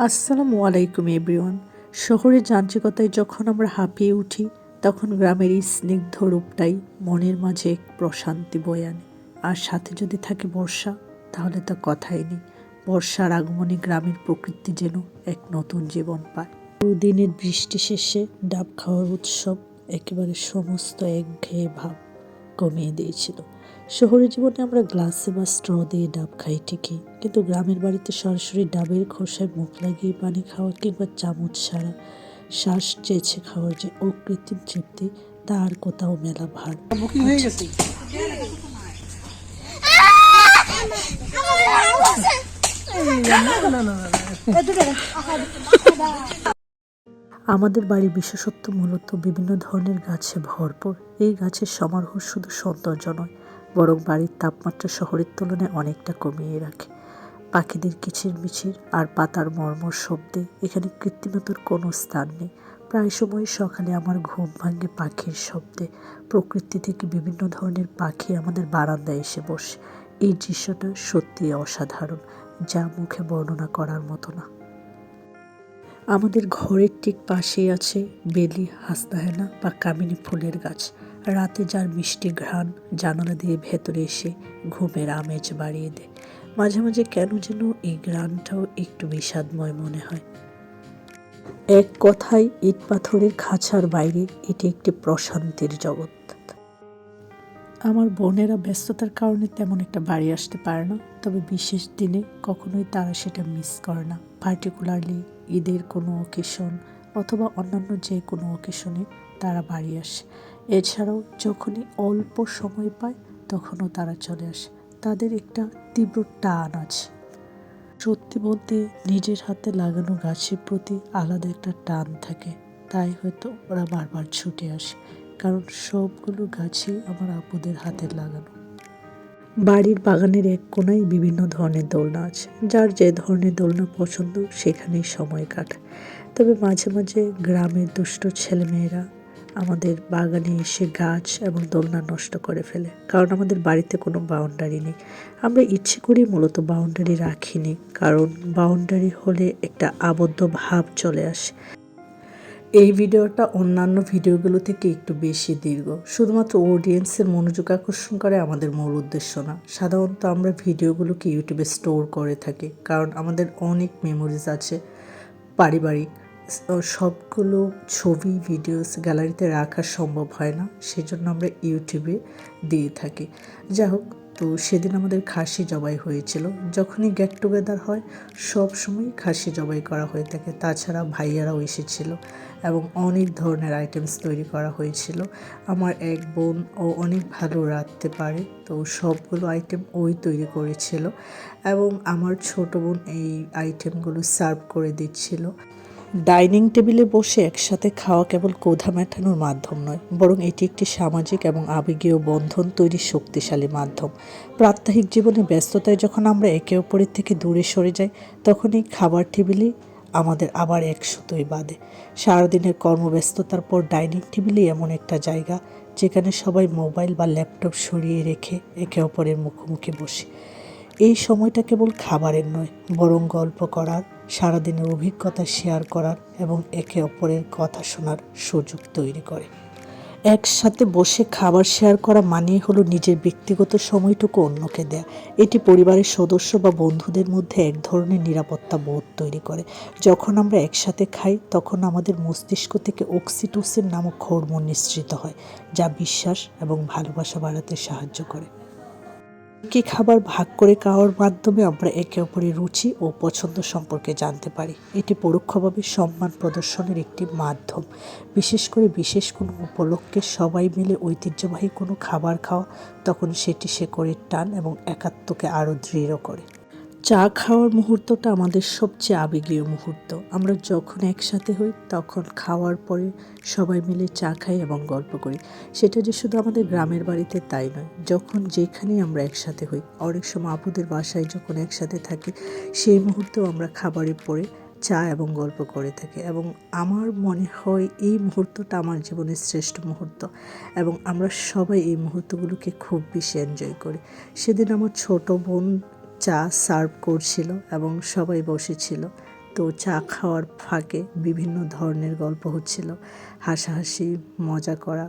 আসসালামু আলাইকুম এভরিওয়ান। শহরের যান্ত্রিকতায় যখন আমরা হাঁপিয়ে উঠি, তখন গ্রামের এই স্নিগ্ধ রূপটাই মনের মাঝে এক প্রশান্তি বয়ে আনে। আর সাথে যদি থাকে বর্ষা, তাহলে তো কথাই নেই। বর্ষার আগমনে গ্রামের প্রকৃতি যেন এক নতুন জীবন পায়। দুদিনের বৃষ্টি শেষে ডাব খাওয়ার উৎসব একেবারে সমস্ত একঘেয়ে ভাব কমিয়ে দিয়েছিল। শহরের জীবনে আমরা গ্লাসে বা স্ট্র দিয়ে ডাব খাই ঠিকই, কিন্তু গ্রামের বাড়িতে সরাসরি ডাবের খোসায় মুখ লাগিয়ে পানি খাওয়া কিংবা চামচ ছাড়া শ্বাস চেয়েছে খাওয়ার যে অকৃত্রিম তৃপ্তি, তা আর কোথাও মেলা ভার। বুকিং হয়ে গেছে। আমাদের বাড়ির বিশেষত্ব মূলত বিভিন্ন ধরনের গাছে ভরপুর। এই গাছের সমারোহ শুধু সৌন্দর্য নয়, বরং বাড়ির তাপমাত্রা শহরের তুলনায় অনেকটা কমিয়ে রাখে। পাখিদের কিচিরমিচির আর পাতার মর্মর শব্দে এখানে কৃত্রিমতার কোনো স্থান নেই। প্রায় সময় সকালে আমার ঘুম ভাঙে পাখির শব্দে। প্রকৃতি থেকে বিভিন্ন ধরনের পাখি আমাদের বারান্দায় এসে বসে। এই দৃশ্যটা সত্যিই অসাধারণ, যা মুখে বর্ণনা করার মতো না। আমাদের ঘরের ঠিক পাশেই আছে বেলি, হাসনাহেনা বা কামিনী ফুলের গাছ। রাতে যার মিষ্টি ঘ্রাণ জানালা দিয়ে ভেতরে এসে ঘুমের আমেজ বাড়িয়ে দেয়। মাঝে মাঝে কেন যেন এই ঘ্রাণটাও একটু বিষাদময় মনে হয়। এক কথায় ইট পাথরের খাঁচার বাইরে এটি একটি প্রশান্তির জগৎ। আমার বোনেরা ব্যস্ততার কারণে তেমন একটা বাড়ি আসতে পারে না, তবে বিশেষ দিনে কখনোই তারা সেটা মিস করে না। পার্টিকুলারলি ঈদের কোনো অকেশন অথবা অন্যান্য যে কোনো অকেশনে তারা বাড়ি আসে। এছাড়াও যখনই অল্প সময় পায় তখনও তারা চলে আসে। তাদের একটা তীব্র টান আছে। সত্যি বলতে নিজের হাতে লাগানো গাছের প্রতি আলাদা একটা টান থাকে, তাই হয়তো ওরা বারবার ছুটে আসে, কারণ সবগুলো গাছই আমার আপুদের হাতের লাগানো। বাড়ির বাগানের এক কোনায় বিভিন্ন ধরনের দোলনা আছে। যার যে ধরনের দোলনা পছন্দ সেখানেই সময় কাটায়। তবে মাঝে মাঝে গ্রামের দুষ্ট ছেলেমেয়েরা আমাদের বাগানে এসে গাছ এবং দোলনা নষ্ট করে ফেলে, কারণ আমাদের বাড়িতে কোনো বাউন্ডারি নেই। আমরা ইচ্ছে করেই মূলত বাউন্ডারি রাখিনি, কারণ বাউন্ডারি হলে একটা আবদ্ধ ভাব চলে আসে। এই ভিডিওটা অন্যান্য ভিডিওগুলো থেকে একটু বেশি দীর্ঘ। শুধুমাত্র অডিয়েন্সের মনোযোগ আকর্ষণ করে আমাদের মূল উদ্দেশ্য না। সাধারণত আমরা ভিডিওগুলোকে ইউটিউবে স্টোর করে থাকি, কারণ আমাদের অনেক মেমোরিজ আছে পারিবারিক। সবগুলো ছবি ভিডিওস গ্যালারিতে রাখা সম্ভব হয় না, সেজন্য আমরা ইউটিউবে দিয়ে থাকি। যা হোক, তো সেদিন আমাদের খাসি জবাই হয়েছিল। যখনই গেট টুগেদার হয় সব সময় খাসি জবাই করা হয়ে থাকে। তাছাড়া ভাইয়ারাও এসেছিল এবং অনেক ধরনের আইটেমস তৈরি করা হয়েছিল। আমার এক বোন ও অনেক ভালো রাঁধতে পারে, তো সবগুলো আইটেম ওই তৈরি করেছিল এবং আমার ছোট বোন এই আইটেমগুলো সার্ভ করে দিচ্ছিল। ডাইনিং টেবিলে বসে একসাথে খাওয়া কেবল ক্ষুধা মেটানোর মাধ্যম নয়, বরং এটি একটি সামাজিক এবং আবেগীয় বন্ধন তৈরির শক্তিশালী মাধ্যম। প্রাত্যহিক জীবনে ব্যস্ততায় যখন আমরা একে অপরের থেকে দূরে সরে যাই, তখন এই খাবার টেবিলেই আমাদের আবার এক সুতোয় বাঁধে। সারাদিনের কর্মব্যস্ততার পর ডাইনিং টেবিলই এমন একটা জায়গা যেখানে সবাই মোবাইল বা ল্যাপটপ সরিয়ে রেখে একে অপরের মুখোমুখি বসে। এই সময়টা কেবল খাবারের নয়, বরং গল্প করার, সারাদিনের অভিজ্ঞতা শেয়ার করার এবং একে অপরের কথা শোনার সুযোগ তৈরি করে। একসাথে বসে খাবার শেয়ার করা মানেই হলো নিজের ব্যক্তিগত সময়টুকু অন্যকে দেয়া। এটি পরিবারের সদস্য বা বন্ধুদের মধ্যে এক ধরনের নিরাপত্তা বোধ তৈরি করে। যখন আমরা একসাথে খাই তখন আমাদের মস্তিষ্ক থেকে অক্সিটোসিন নামক হরমোন নিঃসৃত হয়, যা বিশ্বাস এবং ভালোবাসা বাড়াতে সাহায্য করে। কি খাবার ভাগ করে খাওয়ার মাধ্যমে আমরা একে অপরের রুচি ও পছন্দ সম্পর্কে জানতে পারি। এটি পরোক্ষভাবে সম্মান প্রদর্শনের একটি মাধ্যম। বিশেষ করে বিশেষ কোনো উপলক্ষে সবাই মিলে ঐতিহ্যবাহী কোনো খাবার খাওয়া, তখন সেটি শেকড়ের টান এবং একাত্মকে আরও দৃঢ় করে। চা খাওয়ার মুহূর্তটা আমাদের সবচেয়ে আবেগীয় মুহূর্ত। আমরা যখন একসাথে হই তখন খাওয়ার পরে সবাই মিলে চা খাই এবং গল্প করি। সেটা যে শুধু আমাদের গ্রামের বাড়িতে তাই নয়, যখন যেখানেই আমরা একসাথে হই, অনেক সময় আপুদের বাসায় যখন একসাথে থাকি, সেই মুহূর্তেও আমরা খাবারের পরে চা এবং গল্প করে থাকি। এবং আমার মনে হয় এই মুহূর্তটা আমার জীবনের শ্রেষ্ঠ মুহূর্ত এবং আমরা সবাই এই মুহূর্তগুলোকে খুব বেশি এনজয় করি। সেদিন আমার ছোট বোন চা সার্ভ করছিল এবং সবাই বসেছিল। তো চা খাওয়ার ফাঁকে বিভিন্ন ধরনের গল্প হচ্ছিল, হাসাহাসি, মজা করা।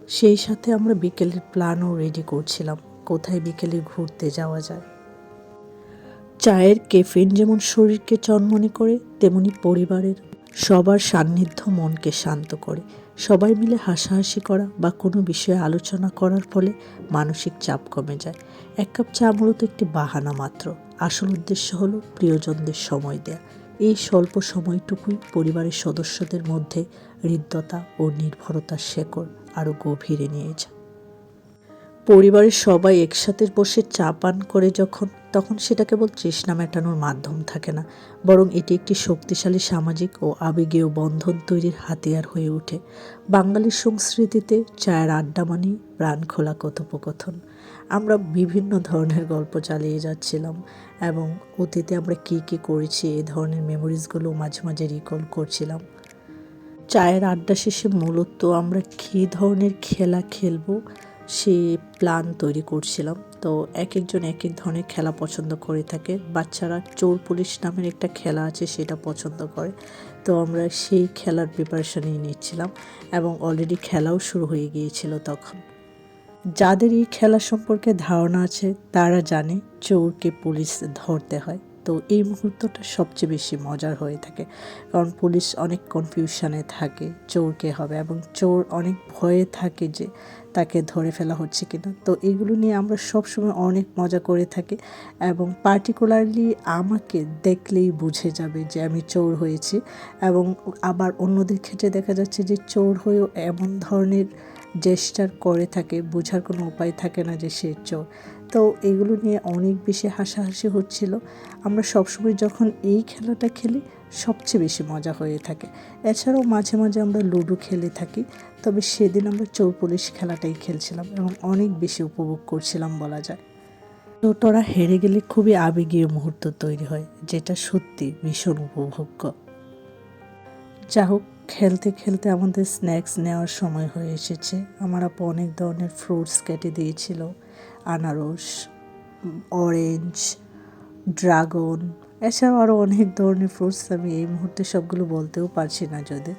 সেই সাথে আমরা বিকেলের প্ল্যানও রেডি করছিলাম, কোথায় বিকেলে ঘুরতে যাওয়া যায়। চায়ের ক্যাফেইন যেমন শরীরকে চনমনে করে, তেমনি পরিবারের সবার সান্নিধ্য মনকে শান্ত করে। সবাই মিলে হাসাহাসি করা বা কোনো বিষয়ে আলোচনা করার ফলে মানসিক চাপ কমে যায়। এক কাপ চা মূলত একটি বাহানা মাত্র, আসল উদ্দেশ্য হলো প্রিয়জনদের সময় দেয়া। এই স্বল্প সময়টুকুই পরিবারের সদস্যদের মধ্যে হৃদ্যতা ও নির্ভরতার শেকড় আরও গভীরে নিয়ে যায়। পরিবারের সবাই একসাথে বসে চা পান করে তখন সেটা কেবল তৃষ্ণা মেটানোর মাধ্যম থাকে না, বরং এটি একটি শক্তিশালী সামাজিক ও আবেগীয় বন্ধন তৈরির হাতিয়ার হয়ে ওঠে। বাঙালির সংস্কৃতিতে চায়ের আড্ডা মানেই প্রাণখোলা কথোপকথন। আমরা বিভিন্ন ধরনের গল্প চালিয়ে যাচ্ছিলাম এবং অতীতে আমরা কী কী করেছি এই ধরনের মেমোরিজগুলো মাঝে মাঝে রিকল করছিলাম। চায়ের আড্ডা শেষে মূলত আমরা কী ধরনের খেলা খেলবো সে প্ল্যান তৈরি করছিলাম। তো এক একজন এক এক ধরনের খেলা পছন্দ করে থাকে। বাচ্চারা চোর পুলিশ নামের একটা খেলা আছে, সেটা পছন্দ করে। তো আমরা সেই খেলার প্রিপারেশনই নিচ্ছিলাম এবং অলরেডি খেলাও শুরু হয়ে গিয়েছিল তখন। যাদের এই খেলা সম্পর্কে ধারণা আছে তারা জানে চোরকে পুলিশ ধরতে হয়। তো এই মুহূর্তটা সবচেয়ে বেশি মজার হয়ে থাকে, কারণ পুলিশ অনেক কনফিউশনে থাকে চোর কে হবে এবং চোর অনেক ভয়ে থাকে যে তাকে ধরে ফেলা হচ্ছে কিনা। তো এগুলো নিয়ে আমরা সবসময় অনেক মজা করে থাকি এবং পার্টিকুলারলি আমাকে দেখলেই বুঝে যাবে যে আমি চোর হয়েছি। এবং আবার অন্যদের ক্ষেত্রে দেখা যাচ্ছে যে চোর হয়েও এমন ধরনের জেস্চার করে থাকে, বোঝার কোনো উপায় থাকে না যে সে চোর। তো এগুলো নিয়ে অনেক বেশি হাসাহাসি হচ্ছিল। আমরা সবসময় যখন এই খেলাটা খেলি সবচেয়ে বেশি মজা হয়ে থাকে। এছাড়াও মাঝে মাঝে আমরা লুডো খেলে থাকি, তবে সেদিন আমরা চোর পুলিশ খেলাটাই খেলছিলাম এবং অনেক বেশি উপভোগ করছিলাম বলা যায়। ছোটরা হেরে গেলে খুবই আবেগীয় মুহূর্ত তৈরি হয়, যেটা সত্যি ভীষণ উপভোগ্য। যা হোক, খেলতে খেলতে আমাদের স্ন্যাক্স নেওয়ার সময় হয়ে এসেছে। আমার আপু অনেক ধরনের ফ্রুটস কেটে দিয়েছিল, আনারস, অরেঞ্জ, ড্রাগন, এছাড়াও আরও অনেক ধরনের ফ্রুটস। আমি এই মুহূর্তে সবগুলো বলতেও পারছি না যদি,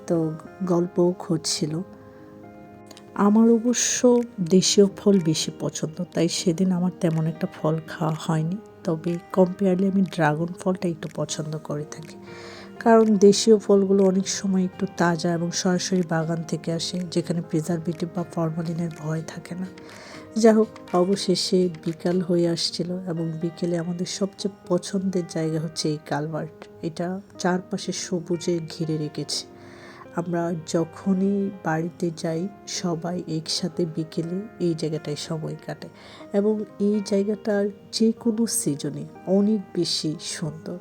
তো গল্পও খুঁজছিল। আমার অবশ্য দেশীয় ফল বেশি পছন্দ, তাই সেদিন আমার তেমন একটা ফল খাওয়া হয়নি। তবে কম্পেয়ারলি আমি ড্রাগন ফলটা একটু পছন্দ করে থাকি, কারণ দেশীয় ফলগুলো অনেক সময় একটু তাজা এবং সরাসরি বাগান থেকে আসে, যেখানে প্রিজারভেটিভ বা ফরমালিনের ভয় থাকে না। যা হোক, অবশেষে বিকাল হয়ে আসছিল এবং বিকেলে আমাদের সবচেয়ে পছন্দের জায়গা হচ্ছে এই কালভার্ট। এটা চারপাশে সবুজে ঘিরে রেখেছে। আমরা যখনই বাড়িতে যাই সবাই একসাথে বিকেলে এই জায়গাটায় সময় কাটে এবং এই জায়গাটার যে কোনো সিজনে অনেক বেশি সুন্দর।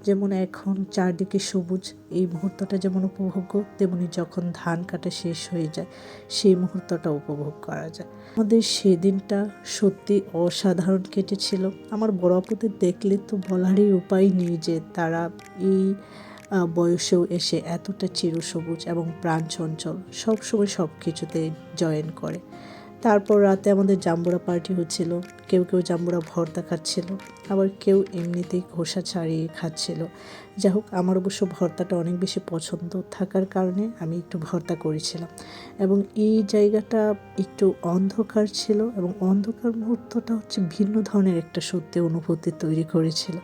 যেমন এখন চারদিকে সবুজ, এই মুহূর্তটা যেমন উপভোগ্য, তেমনি যখন ধান কাটা শেষ হয়ে যায় সেই মুহূর্তটা উপভোগ করা যায়। আমাদের সেদিনটা সত্যি অসাধারণ কেটেছিল। আমার বড় আপুদের দেখলে তো বলারই উপায় নেই যে তারা এই বয়সেও এসে এতটা চিরসবুজ এবং প্রাণচঞ্চল, সবসময় সব কিছুতে জয়েন করে। তারপর রাতে আমাদের জাম্বুরা পার্টি হচ্ছিল। কেউ কেউ জাম্বুরা ভর্তা খাচ্ছিল, আবার কেউ এমনিতেই খোসা ছাড়িয়ে খাচ্ছিল। যাই হোক, আমার অবশ্য ভর্তাটা অনেক বেশি পছন্দ থাকার কারণে আমি একটু ভর্তা করেছিলাম। এবং এই জায়গাটা একটু অন্ধকার ছিল এবং অন্ধকার মুহূর্তটা হচ্ছে ভিন্ন ধরনের একটা সত্যি অনুভূতি তৈরি করেছিল।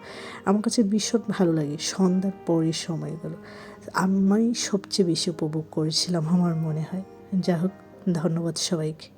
আমার কাছে ভীষণ ভালো লাগে সন্ধ্যার পরের সময়গুলো, আমি সবচেয়ে বেশি উপভোগ করেছিলাম আমার মনে হয়। যাই হোক, ধন্যবাদ সবাইকে।